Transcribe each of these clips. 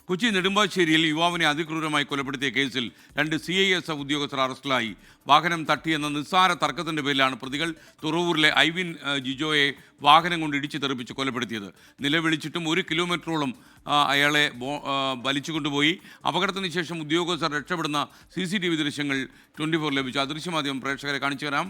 കൊച്ചി നെടുമ്പാശ്ശേരിയിൽ യുവാവിനെ അതിക്രൂരമായി കൊലപ്പെടുത്തിയ കേസിൽ 2 CISF ഉദ്യോഗസ്ഥർ അറസ്റ്റിലായി. വാഹനം തട്ടിയെന്ന നിസ്സാര തർക്കത്തിൻ്റെ പേരിലാണ് പ്രതികൾ തുറവൂരിലെ ഐവിൻ ജിജോയെ വാഹനം കൊണ്ട് ഇടിച്ചു തെറിപ്പിച്ച് കൊലപ്പെടുത്തിയത്. നിലവിളിച്ചിട്ടും 1 കിലോമീറ്ററോളം അയാളെ വലിച്ചുകൊണ്ടുപോയി. അപകടത്തിന് ശേഷം ഉദ്യോഗസ്ഥർ രക്ഷപ്പെടുന്ന CCTV ദൃശ്യങ്ങൾ 24 ലഭിച്ചു. ആ ദൃശ്യമാധ്യമം പ്രേക്ഷകരെ കാണിച്ചു തരാം.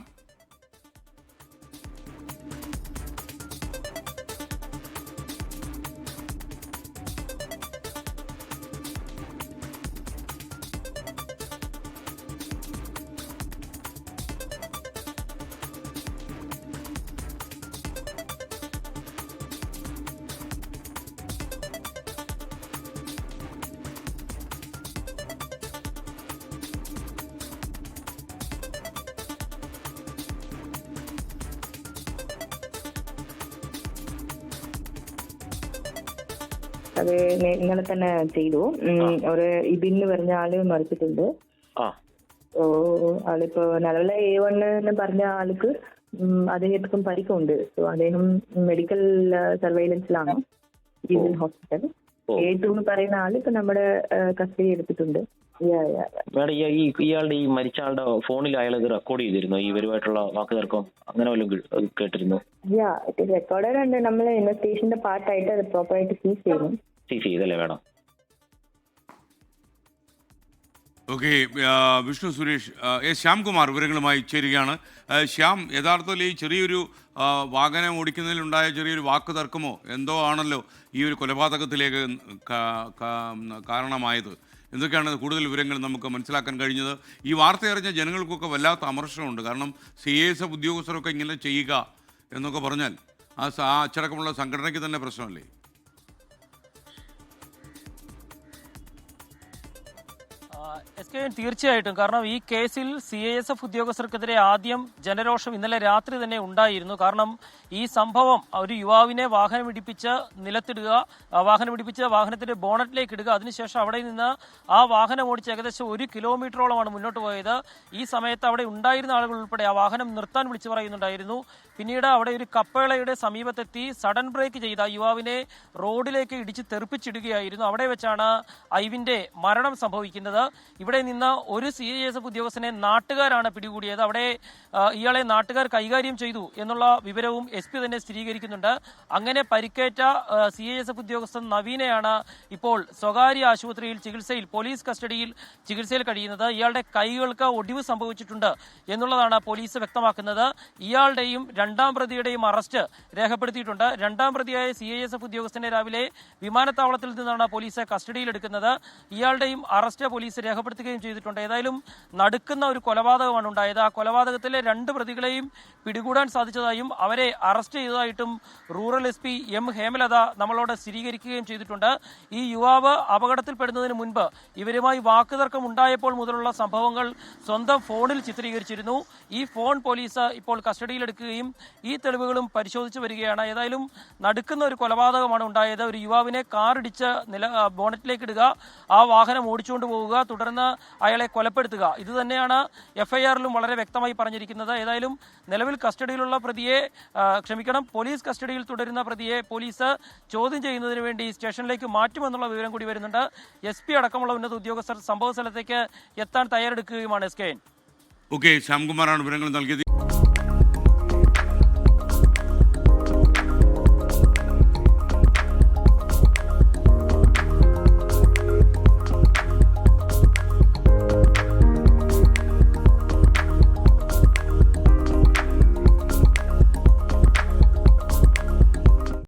അത് ഇന്നലെ തന്നെ ചെയ്തു. ഒരു ഇതിന് പറഞ്ഞ ആള് മറിച്ചിട്ടുണ്ട്. ആളിപ്പോ നിലവിലെ A1 എന്ന് പറഞ്ഞ ആൾക്ക് അദ്ദേഹത്തിനും പരിക്കുണ്ട്. അദ്ദേഹം മെഡിക്കൽ സർവൈലൻസിലാണ് ജിവിൽ ഹോസ്പിറ്റൽ. A2 എന്ന് പറയുന്ന ആള് ഇപ്പൊ നമ്മുടെ കസ്റ്റഡി എടുത്തിട്ടുണ്ട്. മേഡം, ഇയാളുടെ ഈ മരിച്ച ആളുടെ ഫോണിൽ അയാൾ ഇത് റെക്കോർഡ് ചെയ്തിരുന്നു, ഇവരുമായിട്ടുള്ള വാക്കുതർക്കം അങ്ങനെ വല്ലതും കേട്ടിരുന്നു? റെക്കോർഡർ ഉണ്ട്. നമ്മൾ ഇൻവെസ്റ്റിഗേഷന്റെ പാർട്ടായിട്ട് അത് പ്രോപ്പറായിട്ട് സീസ് ചെയ്യണം. സീസ് ചെയ്തല്ലേ വേണം. ഓക്കെ, വിഷ്ണു സുരേഷ്, ശ്യാംകുമാർ വിവരങ്ങളുമായി ചേരുകയാണ്. ശ്യാം, യഥാർത്ഥത്തിൽ ഈ ചെറിയൊരു വാഹനം ഓടിക്കുന്നതിലുണ്ടായ ചെറിയൊരു വാക്ക് തർക്കമോ എന്തോ ആണല്ലോ ഈ ഒരു കൊലപാതകത്തിലേക്ക് കാരണമായത്. എന്തൊക്കെയാണ് കൂടുതൽ വിവരങ്ങൾ നമുക്ക് മനസ്സിലാക്കാൻ കഴിഞ്ഞത്? ഈ വാർത്ത അറിഞ്ഞ ജനങ്ങൾക്കൊക്കെ വല്ലാത്ത അമർഷമുണ്ട്. കാരണം CISF ഉദ്യോഗസ്ഥരൊക്കെ ഇങ്ങനെ ചെയ്യുക എന്നൊക്കെ പറഞ്ഞാൽ ആ അച്ചടക്കമുള്ള സംഘടനയ്ക്ക് തന്നെ പ്രശ്നമല്ലേ? തീർച്ചയായിട്ടും. കാരണം ഈ കേസിൽ CISF ഉദ്യോഗസ്ഥർക്കെതിരെ ആദ്യം ജനരോഷം ഇന്നലെ രാത്രി തന്നെ ഉണ്ടായിരുന്നു. കാരണം ഈ സംഭവം ഒരു യുവാവിനെ വാഹനം ഇടിപ്പിച്ച് നിലത്തിടുക, വാഹനത്തിന്റെ ബോണറ്റിലേക്ക് ഇടുക, അതിനുശേഷം അവിടെ നിന്ന് ആ വാഹനം ഓടിച്ച് ഏകദേശം 1 കിലോമീറ്ററോളമാണ് മുന്നോട്ട് പോയത്. ഈ സമയത്ത് അവിടെ ഉണ്ടായിരുന്ന ആളുകൾ ഉൾപ്പെടെ ആ വാഹനം നിർത്താൻ വിളിച്ചു പറയുന്നുണ്ടായിരുന്നു. പിന്നീട് അവിടെ ഒരു കപ്പേളയുടെ സമീപത്തെത്തി സഡൻ ബ്രേക്ക് ചെയ്ത യുവാവിനെ റോഡിലേക്ക് ഇടിച്ച് തെറിപ്പിച്ചിടുകയായിരുന്നു. അവിടെ വെച്ചാണ് ഐവിന്റെ മരണം സംഭവിക്കുന്നത്. ഇവിടെ നിന്ന് ഒരു CISF ഉദ്യോഗസ്ഥനെ നാട്ടുകാരാണ് പിടികൂടിയത്. അവിടെ ഇയാളെ നാട്ടുകാർ കൈകാര്യം ചെയ്തു എന്നുള്ള വിവരവും SP തന്നെ സ്ഥിരീകരിക്കുന്നുണ്ട്. അങ്ങനെ പരിക്കേറ്റ CISF ഉദ്യോഗസ്ഥൻ നവീനെയാണ് ഇപ്പോൾ സ്വകാര്യ ആശുപത്രിയിൽ പോലീസ് കസ്റ്റഡിയിൽ ചികിത്സയിൽ കഴിയുന്നത്. ഇയാളുടെ കൈകൾക്ക് ഒടിവ് സംഭവിച്ചിട്ടുണ്ട് എന്നുള്ളതാണ് പോലീസ് വ്യക്തമാക്കുന്നത്. ഇയാളുടെയും 2ാം പ്രതിയുടെയും അറസ്റ്റ് രേഖപ്പെടുത്തിയിട്ടുണ്ട്. 2ാം പ്രതിയായ CISF ഉദ്യോഗസ്ഥനെ രാവിലെ വിമാനത്താവളത്തിൽ നിന്നാണ് പോലീസ് കസ്റ്റഡിയിലെടുക്കുന്നത്. ഇയാളുടെയും അറസ്റ്റ് പോലീസ് രേഖപ്പെടുത്തുകയും ചെയ്തിട്ടുണ്ട്. ഏതായാലും നടുക്കുന്ന ഒരു കൊലപാതകമാണ് ഉണ്ടായത്. ആ കൊലപാതകത്തിലെ 2 പ്രതികളെയും പിടികൂടാൻ സാധിച്ചതായും അവരെ അറസ്റ്റ് ചെയ്തതായിട്ടും റൂറൽ SP M ഹേമലത നമ്മളോട് സ്ഥിരീകരിക്കുകയും ചെയ്തിട്ടുണ്ട്. ഈ യുവാവ് അപകടത്തിൽപ്പെടുന്നതിന് മുൻപ് ഇവരുമായി വാക്കുതർക്കം ഉണ്ടായപ്പോൾ മുതലുള്ള സംഭവങ്ങൾ സ്വന്തം ഫോണിൽ ചിത്രീകരിച്ചിരുന്നു. ഈ ഫോൺ പോലീസ് ഇപ്പോൾ കസ്റ്റഡിയിലെടുക്കുകയും ഈ തെളിവുകളും പരിശോധിച്ചു വരികയാണ്. ഏതായാലും നടുക്കുന്ന ഒരു കൊലപാതകമാണ് ഉണ്ടായത്. ഒരു യുവാവിനെ കാറിടിച്ച് ബോണറ്റിലേക്ക് ഇടുക, ആ വാഹനം ഓടിച്ചുകൊണ്ട് പോവുക, തുടർന്ന് അയാളെ കൊലപ്പെടുത്തുക. ഇത് തന്നെയാണ് FIRലും വളരെ വ്യക്തമായി പറഞ്ഞിരിക്കുന്നത്. ഏതായാലും നിലവിൽ കസ്റ്റഡിയിലുള്ള പോലീസ് കസ്റ്റഡിയിൽ തുടരുന്ന പ്രതിയെ പോലീസ് ചോദ്യം ചെയ്യുന്നതിന് വേണ്ടി സ്റ്റേഷനിലേക്ക് മാറ്റുമെന്നുള്ള വിവരം കൂടി വരുന്നുണ്ട്. SP അടക്കമുള്ള ഉന്നത ഉദ്യോഗസ്ഥർ സംഭവ സ്ഥലത്തേക്ക് എത്താൻ തയ്യാറെടുക്കുകയുമാണ്. ഓക്കെ, ശ്യാംകുമാറാണ് വിവരങ്ങൾ നൽകിയത്.